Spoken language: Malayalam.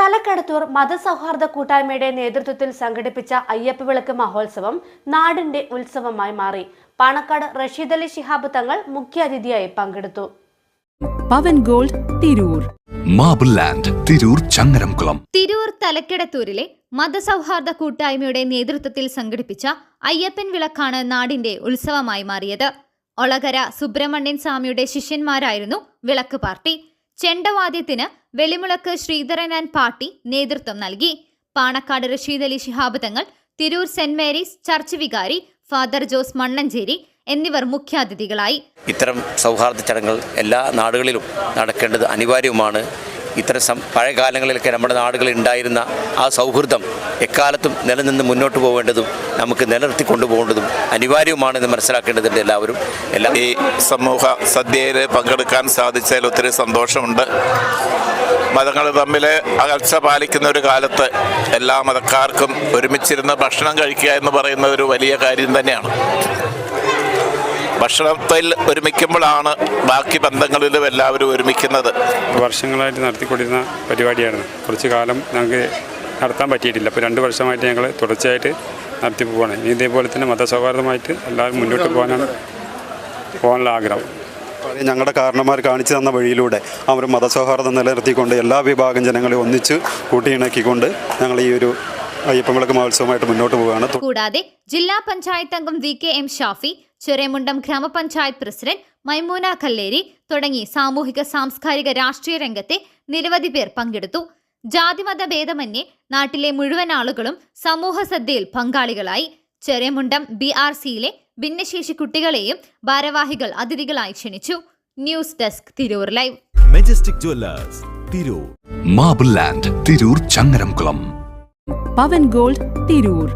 തലക്കടത്തൂർ മതസൗഹാർദ്ദ കൂട്ടായ്മയുടെ നേതൃത്വത്തിൽ സംഘടിപ്പിച്ച അയ്യപ്പ വിളക്ക് മഹോത്സവം നാടിന്റെ ഉത്സവമായി മാറി. പാണക്കാട് റഷീദ് അലി ശിഹാബ് തങ്ങൾ മുഖ്യാതിഥിയായി പങ്കെടുത്തു. Pavan gold Tirur, marble land Tirur Changaramkulam. Tirur തലക്കെടത്തൂരിലെ മതസൗഹാർദ്ദ കൂട്ടായ്മയുടെ നേതൃത്വത്തിൽ സംഘടിപ്പിച്ച അയ്യപ്പൻ വിളക്കാണ് നാടിന്റെ ഉത്സവമായി മാറിയത്. ഒളകര സുബ്രഹ്മണ്യൻ സ്വാമിയുടെ ശിഷ്യന്മാരായിരുന്നു വിളക്ക് പാർട്ടി. ചെണ്ടവാദ്യത്തിന് വെളിമുളക്ക് ശ്രീധരൻ പാർട്ടി നേതൃത്വം നൽകി. Panakkad Rasheed Ali Shihab Thangal, Tirur saint Mary's church വികാരി ഫാദർ ജോസ് മണ്ണഞ്ചേരി എന്നിവർ മുഖ്യാതിഥികളായി. ഇത്തരം സൗഹാർദ്ദ ചടങ്ങുകൾ എല്ലാ നാടുകളിലും നടക്കേണ്ടത് അനിവാര്യവുമാണ്. ഇത്തരം പഴയ കാലങ്ങളിലൊക്കെ നമ്മുടെ നാടുകളിൽ ഉണ്ടായിരുന്ന ആ സൗഹൃദം എക്കാലത്തും നിലനിന്ന് മുന്നോട്ട് പോകേണ്ടതും നമുക്ക് നിലനിർത്തി കൊണ്ടുപോകേണ്ടതും അനിവാര്യവുമാണെന്ന് മനസ്സിലാക്കേണ്ടതുണ്ട്. ഈ സമൂഹ സദ്യയിൽ പങ്കെടുക്കാൻ സാധിച്ചതിൽ ഒത്തിരി സന്തോഷമുണ്ട്. മതങ്ങൾ തമ്മിൽ അകൽച്ച പാലിക്കുന്ന ഒരു കാലത്ത് എല്ലാ മതക്കാർക്കും ഒരുമിച്ചിരുന്ന് ഭക്ഷണം കഴിക്കുക എന്ന് പറയുന്നത് ഒരു വലിയ കാര്യം തന്നെയാണ്. ഭക്ഷണത്തിൽ ഒരുമിക്കുമ്പോഴാണ് ബാക്കി ബന്ധങ്ങളിലും എല്ലാവരും ഒരുമിക്കുന്നത്. വർഷങ്ങളായിട്ട് നടത്തിക്കൊണ്ടിരുന്ന പരിപാടിയായിരുന്നു. കുറച്ച് കാലം ഞങ്ങൾക്ക് നടത്താൻ പറ്റിയിട്ടില്ല. അപ്പോൾ 2 വർഷമായിട്ട് ഞങ്ങൾ തുടർച്ചയായിട്ട് നടത്തി പോവുകയാണ്. ഇനി ഇതേപോലെ തന്നെ മതസൗഹാർദ്ദമായിട്ട് എല്ലാവരും മുന്നോട്ട് പോകാനുള്ള ആഗ്രഹം. ഞങ്ങളുടെ കാരണന്മാർ കാണിച്ചു തന്ന വഴിയിലൂടെ അവർ മതസൗഹാർദ്ദം നിലനിർത്തിക്കൊണ്ട് എല്ലാ വിഭാഗം ജനങ്ങളെ ഒന്നിച്ച് കൂട്ടിയിണക്കിക്കൊണ്ട് ഞങ്ങൾ ഈ ഒരു അയ്യപ്പൻ വിളക്ക് മഹോത്സവമായിട്ട് മുന്നോട്ട് പോവുകയാണ്. കൂടാതെ ജില്ലാ പഞ്ചായത്ത് അംഗം VKM ഷാഫി, ചെറിയമുണ്ടം ഗ്രാമപഞ്ചായത്ത് പ്രസിഡന്റ് മൈമൂന കല്ലേരി തുടങ്ങി സാമൂഹിക സാംസ്കാരിക രാഷ്ട്രീയ രംഗത്തെ നിരവധി പേർ പങ്കെടുത്തു. ജാതിമത ഭേദമന്യേ നാട്ടിലെ മുഴുവൻ ആളുകളും സമൂഹ സദ്യയിൽ പങ്കാളികളായി. ചെറിയമുണ്ടം BRCയിലെ ഭിന്നശേഷി കുട്ടികളെയും ഭാരവാഹികൾ അതിഥികളായി ക്ഷണിച്ചു. News desk Tirur live. Majestic jewellers Tirur, marble land Tirur Changaramkulam. Pavan gold Tirur.